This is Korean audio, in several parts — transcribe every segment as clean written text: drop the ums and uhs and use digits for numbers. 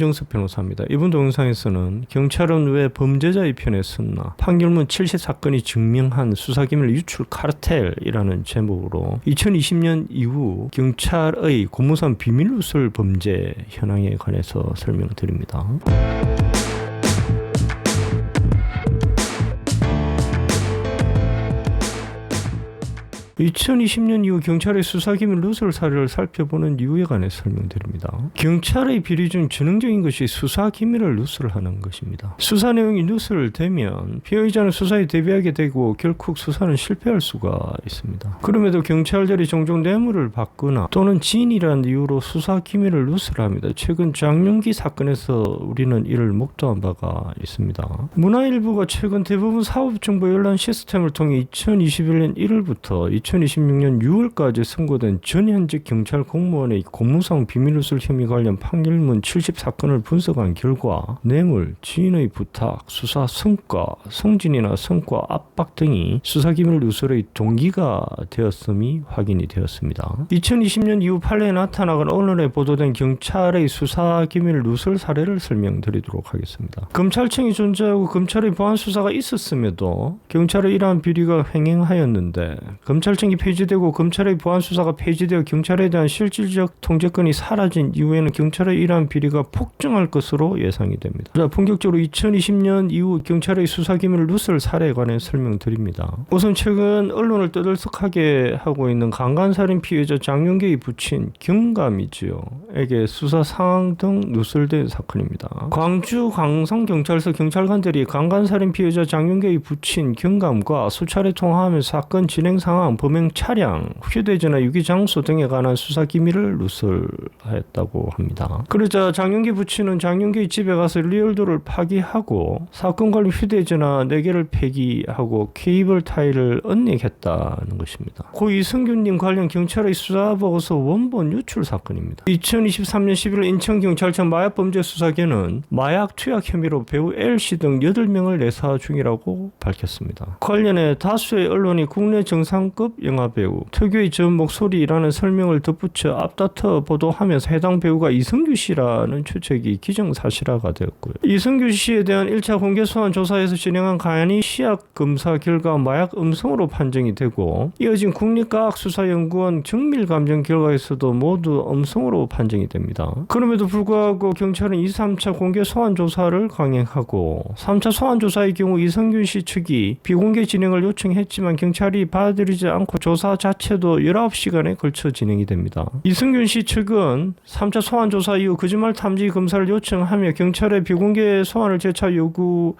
윤정석 변호사입니다. 이번 동영상에서는 경찰은 왜 범죄자의 편에 섰나, 판결문 70 사건이 증명한 수사기밀 유출 카르텔이라는 제목으로 2020년 이후 경찰의 공무상 비밀누설 범죄 현황에 관해서 설명드립니다. 2020년 이후 경찰의 수사기밀 누설 사례를 살펴보는 이유에 관해 설명드립니다. 경찰의 비리 중 전형적인 것이 수사기밀을 누설하는 것입니다. 수사 내용이 누설되면 피의자는 수사에 대비하게 되고 결국 수사는 실패할 수가 있습니다. 그럼에도 경찰들이 종종 뇌물을 받거나 또는 지인이라는 이유로 수사기밀을 누설합니다. 최근 장윤기 사건에서 우리는 이를 목도한 바가 있습니다. 문화일보가 최근 대부분 사업정보 열람 시스템을 통해 2021년 1월부터 2026년 6월까지 선고된 전현직 경찰 공무원의 공무상 비밀누설 혐의 관련 판결문 70 사건을 분석한 결과 뇌물, 지인의 부탁, 수사 성과, 승진이나 성과 압박 등이 수사기밀 누설의 동기가 되었음이 확인이 되었습니다. 2020년 이후 판례에 나타나거나 언론에 보도된 경찰의 수사기밀 누설 사례를 설명드리도록 하겠습니다. 검찰청이 존재하고 검찰의 보안 수사가 있었음에도 경찰의 이러한 비리가 횡행하였는데 검찰청이 폐지되고 검찰의 보안 수사가 폐지되어 경찰에 대한 실질적 통제권이 사라진 이후에는 경찰의 이러한 비리가 폭증할 것으로 예상이 됩니다. 자, 본격적으로 2020년 이후 경찰의 수사기밀 누설 사례에 관해 설명드립니다. 우선 최근 언론을 떠들썩하게 하고 있는 강간살인 피해자 장윤계의 부친 경감이지요. 에게 수사 상황 등 누설된 사건입니다. 광주 광성경찰서 경찰관들이 강간살인 피해자 장윤계의 부친 경감과 수차례 통화하며 사건 진행 상황, 범행 차량, 휴대전화, 유기 장소 등에 관한 수사 기밀을 누설하였다고 합니다. 그러자 장윤기 부친은 장윤기의 집에 가서 리얼도를 파기하고 사건 관련 휴대전화 4개를 폐기하고 케이블 타일을 은닉했다는 것입니다. 고 이승균님 관련 경찰의 수사보고서 원본 유출 사건입니다. 2023년 11월 인천경찰청 마약범죄수사계는 마약 투약 혐의로 배우 L씨 등 8명을 내사 중이라고 밝혔습니다. 관련해 다수의 언론이 국내 정상급 영화배우, 특유의 전 목소리라는 설명을 덧붙여 앞다퉈 보도하면서 해당 배우가 이승규 씨라는 추측이 기정사실화가 되었고요. 이승규 씨에 대한 1차 공개 소환 조사에서 진행한 간이 시약 검사 결과 마약 음성으로 판정이 되고 이어진 국립과학수사연구원 정밀감정 결과에서도 모두 음성으로 판정이 됩니다. 그럼에도 불구하고 경찰은 2, 3차 공개 소환 조사를 강행하고 3차 소환 조사의 경우 이승규 씨 측이 비공개 진행을 요청했지만 경찰이 받아들이지 않고 조사 자체도 19시간에 걸쳐 진행이 됩니다. 이승균 씨 측은 3차 소환 조사 이후 거짓말 탐지 검사를 요청하며 경찰의 비공개 소환을 재차 요구하고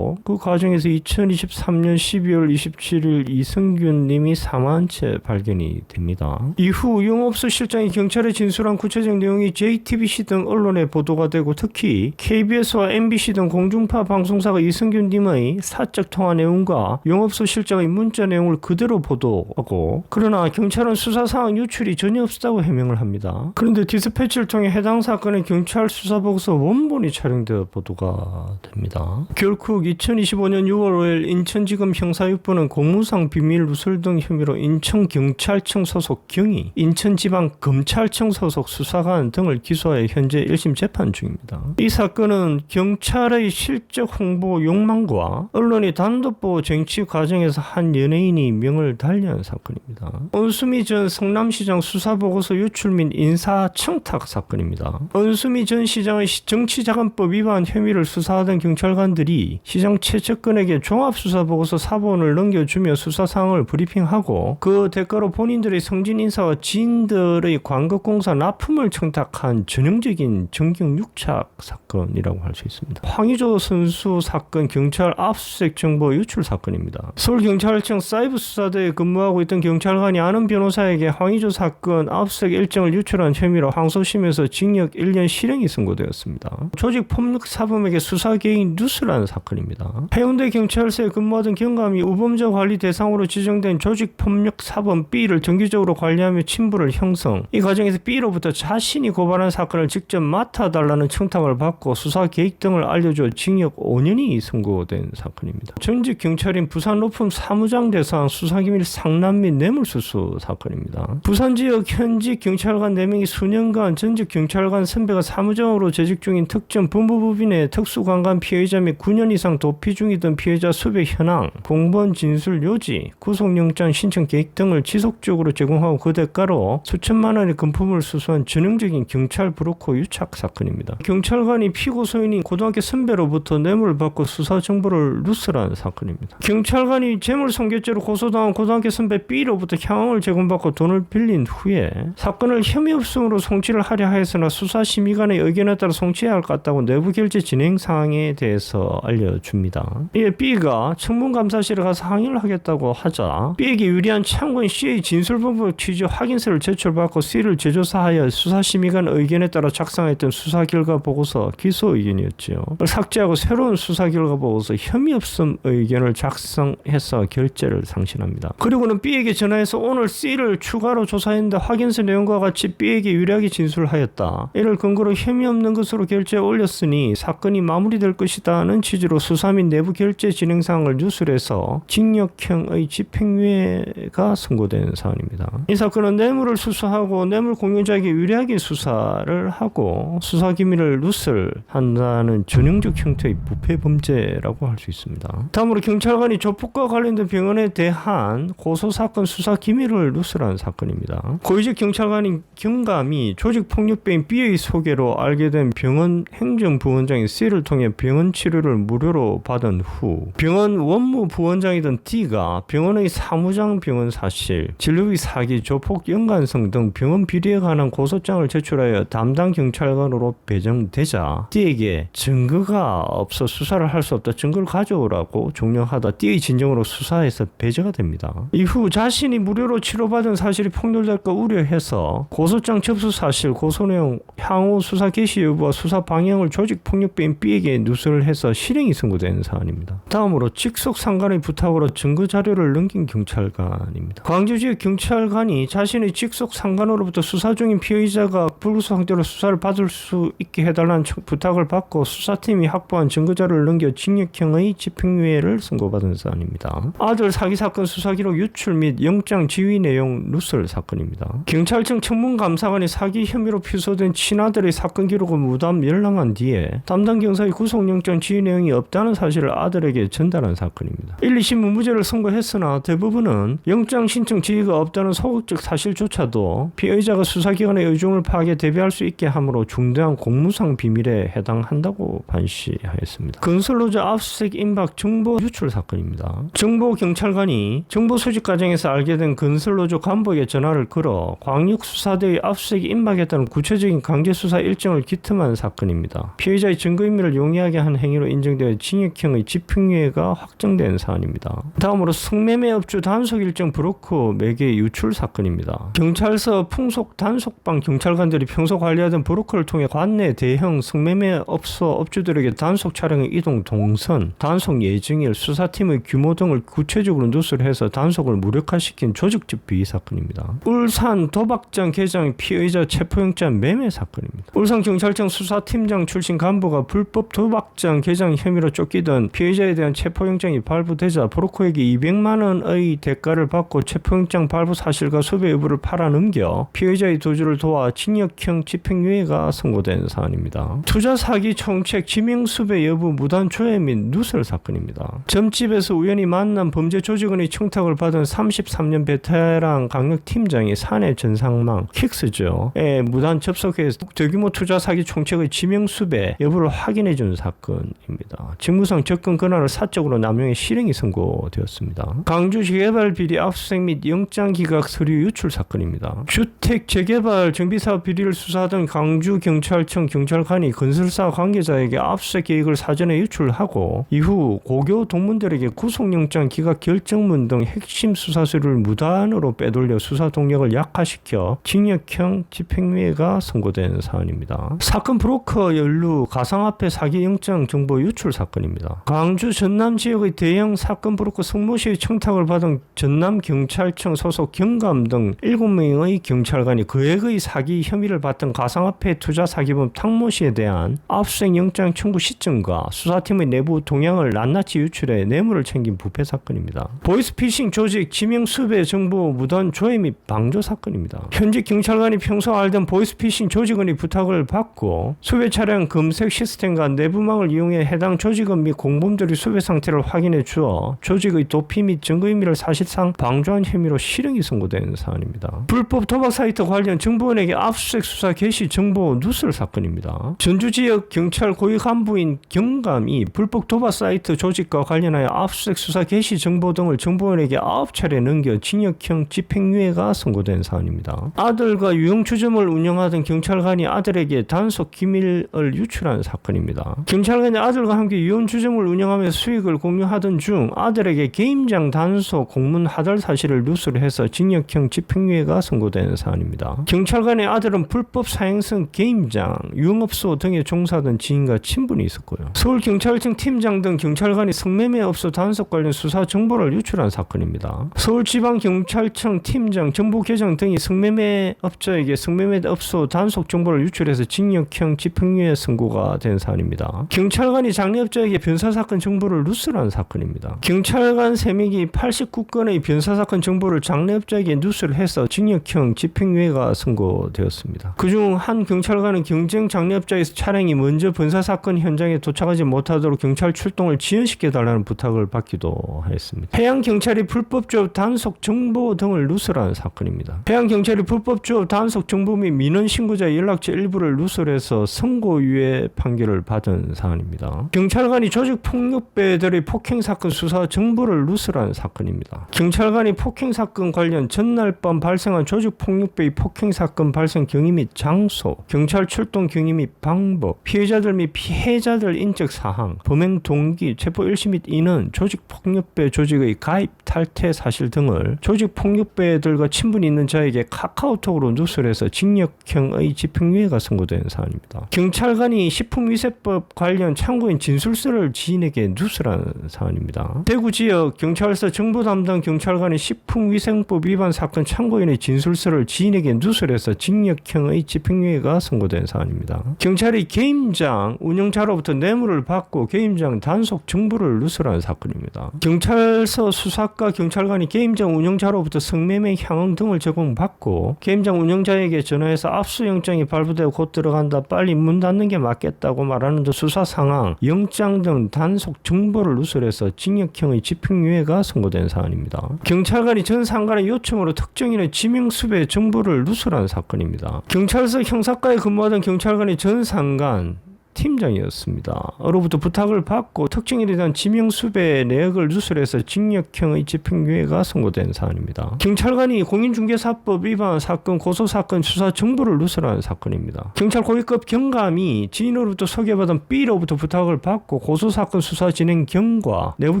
그 과정에서 2023년 12월 27일 이승균 님이 사망한 채 발견이 됩니다. 이후 용업소 실장이 경찰에 진술한 구체적 내용이 JTBC 등 언론에 보도가 되고 특히 KBS와 MBC 등 공중파 방송사가 이승균 님의 사적 통화 내용과 용업소 실장의 문자 내용을 그대로 보도하고 그러나 경찰은 수사 상황 유출이 전혀 없었다고 해명을 합니다. 그런데 디스패치를 통해 해당 사건의 경찰 수사보고서 원본이 촬영되어 보도가 됩니다. 결국 2025년 6월 5일 인천지검 형사6부는 공무상 비밀 누설 등 혐의로 인천경찰청 소속 경위, 인천지방검찰청 소속 수사관 등을 기소하여 현재 1심 재판 중입니다. 이 사건은 경찰의 실적 홍보 욕망과 언론이 단독보도 쟁취 과정에서 한 연예인이 명을 달리한 사건입니다. 은수미 전 성남시장 수사보고서 유출 및 인사청탁 사건입니다. 은수미 전 시장의 정치자금법 위반 혐의를 수사하던 경찰관들 경찰들이 시장 최측근에게 종합수사보고서 사본을 넘겨주며 수사상황을 브리핑하고 그 대가로 본인들의 성진 인사와 지인들의 광급공사 납품을 청탁한 전형적인 정경유착 사건이라고 할 수 있습니다. 황의조 선수 사건 경찰 압수수색 정보 유출 사건입니다. 서울경찰청 사이버수사대에 근무하고 있던 경찰관이 아는 변호사에게 황의조 사건 압수수색 일정을 유출한 혐의로 항소심에서 징역 1년 실형이 선고되었습니다. 조직폭력사범에게 수사개인 뉴스를 누설한 사건입니다. 해운대 경찰서에 근무하던 경감이 우범자 관리 대상으로 지정된 조직폭력 사범 B를 정기적으로 관리하며 친부를 형성. 이 과정에서 B로부터 자신이 고발한 사건을 직접 맡아달라는 청탁을 받고 수사 계획 등을 알려줘 징역 5년이 선고된 사건입니다. 전직 경찰인 부산 로펌 사무장 대상 수사기밀 상남 및 뇌물수수 사건입니다. 부산 지역 현직 경찰관 4명이 수년간 전직 경찰관 선배가 사무장으로 재직 중인 특정 법무법인의 특수관관 피해자 및 9년 이상 도피 중이던 피해자 수배 현황, 공범 진술 요지, 구속영장 신청 계획 등을 지속적으로 제공하고 그 대가로 수천만 원의 금품을 수수한 전형적인 경찰 브로커 유착 사건입니다. 경찰관이 피고 소인인 고등학교 선배로부터 뇌물을 받고 수사 정보를 누설한 사건입니다. 경찰관이 재물손괴죄로 고소당한 고등학교 선배 B로부터 향응을 제공받고 돈을 빌린 후에 사건을 혐의 없음으로 송치를 하려 하였으나 수사심의관의 의견에 따라 송치해야 할 것 같다고 내부 결제 진행 사항에 대해서 알려줍니다. 이에 B가 청문감사실에 가서 항의를 하겠다고 하자 B에게 유리한 참고인 C의 진술본부 취지 확인서를 제출받고 C를 재조사하여 수사심의관 의견에 따라 작성했던 수사결과보고서 기소 의견이었죠. 삭제하고 새로운 수사결과보고서 혐의 없음 의견을 작성해서 결재를 상신합니다. 그리고는 B에게 전화해서 오늘 C를 추가로 조사했는데 확인서 내용과 같이 B에게 유리하게 진술하였다. 이를 근거로 혐의 없는 것으로 결재에 올렸으니 사건이 마무리될 것이다는 취지로 수사 및 내부 결재 진행 사항을 누설해서 징역형의 집행유예가 선고된 사안입니다. 이 사건은 뇌물을 수수하고 뇌물 공유자에게 유리하게 수사를 하고 수사 기밀을 누설한다는 전형적 형태의 부패 범죄라고 할 수 있습니다. 다음으로 경찰관이 조폭과 관련된 병원에 대한 고소사건 수사 기밀을 누설한 사건입니다. 고위직 경찰관인 경감이 조직폭력배인 B의 소개로 알게 된 병원 행정부원장인 C를 통해 병원 치료를 무료로 받은 후 병원 원무 부원장이던 D가 병원의 사무장 병원 사실, 진료비 사기, 조폭 연관성 등 병원 비리에 관한 고소장을 제출하여 담당 경찰관으로 배정되자 D에게 증거가 없어 수사를 할 수 없다, 증거를 가져오라고 종령하다 D의 진정으로 수사에서 배제가 됩니다. 이후 자신이 무료로 치료받은 사실이 폭로될까 우려해서 고소장 접수 사실, 고소 내용, 향후 수사 개시 여부와 수사 방향을 조직폭력배인 B에게 누설해서 실형이 선고된 사안입니다. 다음으로 직속 상관의 부탁으로 증거 자료를 넘긴 경찰관입니다. 광주지역 경찰관이 자신의 직속 상관으로부터 수사 중인 피의자가 불구속 상태로 수사를 받을 수 있게 해달라는 부탁을 받고 수사팀이 확보한 증거 자료를 넘겨 징역형의 집행유예를 선고받은 사안입니다. 아들 사기 사건 수사 기록 유출 및 영장 지휘 내용 누설 사건입니다. 경찰청 청문감사관이 사기 혐의로 피소된 친아들의 사건 기록을 무단 열람한 뒤에 담당 경사의 구속영장 지휘 내용이 없다는 사실을 아들에게 전달한 사건입니다. 1, 2심 무죄를 선고했으나 대부분은 영장 신청 지휘가 없다는 소극적 사실조차도 피의자가 수사기관의 의중을 파악해 대비할 수 있게 함으로 중대한 공무상 비밀에 해당한다고 판시하였습니다. 건설로저 압수수색 임박 정보 유출 사건입니다. 정보경찰관이 정보 수집 과정에서 알게 된 건설로저 간부에게 전화를 걸어 광역수사대의 압수수색에 임박했다는 구체적인 강제수사 일정을 기틈한 사건입니다. 피의자의 증거인멸을 용이하게 한 행위로 인정되어 징역형의 집행유예가 확정된 사안입니다. 다음으로 성매매 업주 단속 일정 브로커 매개 유출 사건입니다. 경찰서 풍속 단속방 경찰관들이 평소 관리하던 브로커를 통해 관내 대형 성매매 업소 업주들에게 단속 차량의 이동 동선, 단속 예정일, 수사팀의 규모 등을 구체적으로 누설해서 단속을 무력화시킨 조직적 비위 사건입니다. 울산 도박장 계장 피의자 체포영장 매매 사건입니다. 울산경찰청 수사팀장 출신 간부가 불법 도박장 계장 혐의로 쫓기던 피의자에 대한 체포영장이 발부되자 브로커에게 200만 원의 대가를 받고 체포영장 발부 사실과 수배 여부를 팔아넘겨 피의자의 도주를 도와 징역형 집행유예가 선고된 사안입니다. 투자 사기 총책 지명수배 여부 무단 조회 및 누설 사건입니다. 점집에서 우연히 만난 범죄 조직원의 청탁을 받은 33년 베테랑 강력팀장이 사내 전상망 킥스죠. 무단 접속해 대규모 투자 사기 총책의 지명수배 여부를 확인해준 사건입니다. 직무상 접근 권한을 사적으로 남용해 실형이 선고되었습니다. 광주 재개발 비리 압수수색 및 영장기각 서류 유출 사건입니다. 주택 재개발 정비사업 비리를 수사하던 광주경찰청 경찰관이 건설사 관계자에게 압수수색 계획을 사전에 유출하고 이후 고교 동문들에게 구속영장 기각 결정문 등 핵심 수사 서류를 무단으로 빼돌려 수사 동력을 약화시켜 징역형 집행유예가 선고된 사안입니다. 사건 브로커 연루 가상화폐 사기 영장 정보 정보 유출 사건입니다. 광주 전남 지역의 대형 사건 브로커 성모씨의 청탁을 받은 전남경찰청 소속 경감 등 7명의 경찰관이 그액의 사기 혐의를 받던 가상화폐 투자 사기범 탕모씨에 대한 압수수색 영장 청구 시점과 수사팀의 내부 동향을 낱낱이 유출해 뇌물을 챙긴 부패 사건입니다. 보이스피싱 조직 지명 수배 정보 무단 조회 및 방조 사건입니다. 현직 경찰관이 평소 알던 보이스피싱 조직원의 부탁을 받고 수배 차량 검색 시스템과 내부망을 이용해 해당 조직원 및 공범들의 수배 상태를 확인해 주어 조직의 도피 및 증거 인멸을 사실상 방조한 혐의로 실형이 선고된 사안입니다. 불법 도박 사이트 관련 정보원에게 압수수색 수사 개시 정보 누설 사건입니다. 전주지역 경찰 고위 간부인 경감이 불법 도박 사이트 조직과 관련하여 압수수색 수사 개시 정보 등을 정보원에게 9차례 넘겨 징역형 집행유예가 선고된 사안입니다. 아들과 유흥주점을 운영하던 경찰관이 아들에게 단속 기밀을 유출한 사건입니다. 경찰관이 아들과 함께 유흥주점을 운영하면서 수익을 공유하던 중 아들에게 게임장 단속 공문 하달 사실을 누설해서 징역형 집행유예가 선고된 사안입니다. 경찰관의 아들은 불법 사행성 게임장, 유흥업소 등에 종사하던 지인과 친분이 있었고요. 서울경찰청 팀장 등 경찰관이 성매매업소 단속 관련 수사 정보를 유출한 사건입니다. 서울지방경찰청 팀장, 정보계장 등이 성매매업자에게 성매매업소 단속 정보를 유출해서 징역형 집행유예 선고가 된 사안입니다. 경찰관이 장례업자에게 변사사건 정보를 누설한 사건입니다. 경찰관 3명이 89건의 변사사건 정보를 장례업자에게 누설해서 징역형 집행유예가 선고되었습니다. 그중 한 경찰관은 경쟁 장례업자에서 차량이 먼저 변사사건 현장에 도착하지 못하도록 경찰 출동을 지연시켜달라는 부탁을 받기도 했습니다. 해양경찰이 불법조업 단속 정보 등을 누설한 사건입니다. 해양경찰이 불법조업 단속 정보 및 민원 신고자의 연락처 일부를 누설해서 선고유예 판결을 받은 사안입니다. 경찰관이 조직폭력배들의 폭행사건 수사 정보를 누설한 사건입니다. 경찰관이 폭행사건 관련 전날 밤 발생한 조직폭력배의 폭행사건 발생 경위 및 장소, 경찰 출동 경위 및 방법, 피해자들 및 피해자들 인적 사항, 범행 동기, 체포 일시 및 인원, 조직폭력배 조직의 가입, 탈퇴 사실 등을 조직폭력배들과 친분이 있는 자에게 카카오톡으로 누설해서 징역형의 집행유예가 선고된 사안입니다. 경찰관이 식품위생법 관련 참고인 진술서를 지인에게 누설한 사안입니다. 대구지역 경찰서 정보담당 경찰관이 식품위생법 위반 사건 참고인의 진술서를 지인에게 누설해서 징역형의 집행유예가 선고된 사안입니다. 경찰이 게임장 운영자로부터 뇌물을 받고 게임장 단속 정보를 누설한 사건입니다. 경찰서 수사과 경찰관이 게임장 운영자로부터 성매매 향응 등을 제공받고 게임장 운영자에게 전화해서 압수영장이 발부되고 곧 들어간다, 빨리 문 닫는 게 맞겠다고 말하는 등 수사 상황, 영장 등 단속 정보를 누설해서 징역형의 집행유예가 선고된 사안입니다. 경찰관이 전 상관의 요청으로 특정인의 지명수배 정보를 누설한 사건입니다. 경찰서 형사과에 근무하던 경찰관이 전 상관 팀장이었습니다. 으로부터 부탁을 받고 특정인에 대한 지명수배 내역을 누설해서 징역형의 집행유예가 선고된 사안입니다. 경찰관이 공인중개사법 위반 사건 고소사건 수사 정보를 누설한 사건입니다. 경찰 고위급 경감이 지인으로부터 소개받은 B로부터 부탁을 받고 고소사건 수사 진행 경과, 내부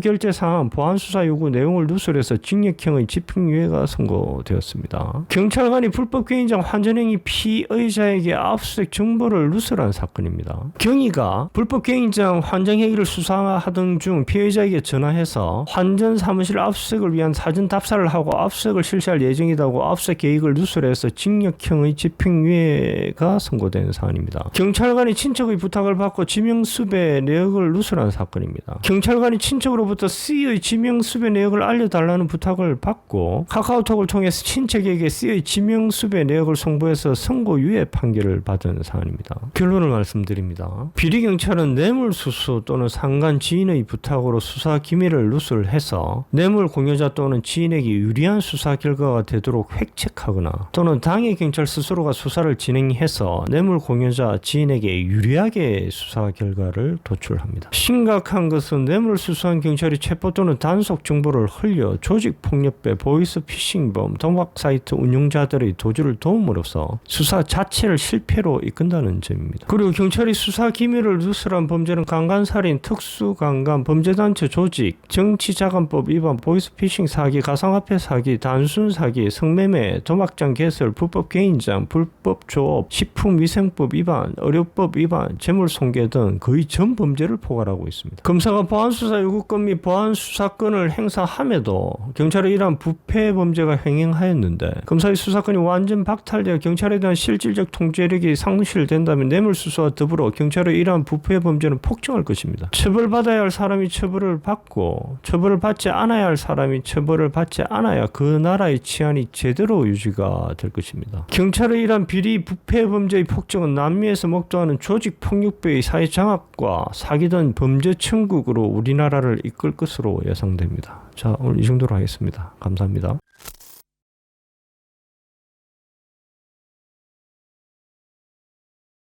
결제 사항, 보안 수사 요구 내용을 누설해서 징역형의 집행유예가 선고되었습니다. 경찰관이 불법 게임장 환전행위 피의자에게 압수수색 정보를 누설한 사건입니다. 경위가 불법 게임장 환전행위를 수사하던 중 피해자에게 전화해서 환전 사무실 압수수색을 위한 사전 답사를 하고 압수수색을 실시할 예정이라고 압수수색 계획을 누설해서 징역형의 집행유예가 선고된 사안입니다. 경찰관이 친척의 부탁을 받고 지명수배 내역을 누설한 사건입니다. 경찰관이 친척으로부터 C의 지명수배 내역을 알려달라는 부탁을 받고 카카오톡을 통해서 친척에게 C의 지명수배 내역을 송부해서 선고유예 판결을 받은 사안입니다. 결론을 말씀드립니다. 비리경찰은 뇌물수수 또는 상관 지인의 부탁으로 수사 기밀을 누설해서 뇌물 공여자 또는 지인에게 유리한 수사 결과가 되도록 획책하거나 또는 당해 경찰 스스로가 수사를 진행해서 뇌물 공여자 지인에게 유리하게 수사 결과를 도출합니다. 심각한 것은 뇌물 수수한 경찰이 체포 또는 단속 정보를 흘려 조직폭력배, 보이스피싱범, 도박사이트 운영자들의 도주를 도움으로써 수사 자체를 실패로 이끈다는 점입니다. 그리고 경찰이 수사 수사 기밀을 누설한 범죄는 강간살인, 특수강간, 범죄단체 조직, 정치자금법 위반, 보이스피싱 사기, 가상화폐 사기, 단순 사기, 성매매, 도막장 개설, 불법 개인장, 불법 조업, 식품위생법 위반, 의료법 위반, 재물손괴 등 거의 전 범죄를 포괄하고 있습니다. 검사가 보안수사 요구권 및 보안수사권을 행사함에도 경찰의 이러한 부패 범죄가 횡행하였는데 검사의 수사권이 완전 박탈되어 경찰에 대한 실질적 통제력이 상실된다면 뇌물수수와 더불어 경찰의 이러한 부패 범죄는 폭증할 것입니다. 처벌받아야 할 사람이 처벌을 받고 처벌을 받지 않아야 할 사람이 처벌을 받지 않아야 그 나라의 치안이 제대로 유지가 될 것입니다. 경찰의 이러한 비리 부패 범죄의 폭증은 남미에서 목도하는 조직 폭력배의 사회 장악과 사기 등 범죄 천국으로 우리나라를 이끌 것으로 예상됩니다. 자, 오늘 이 정도로 하겠습니다. 감사합니다.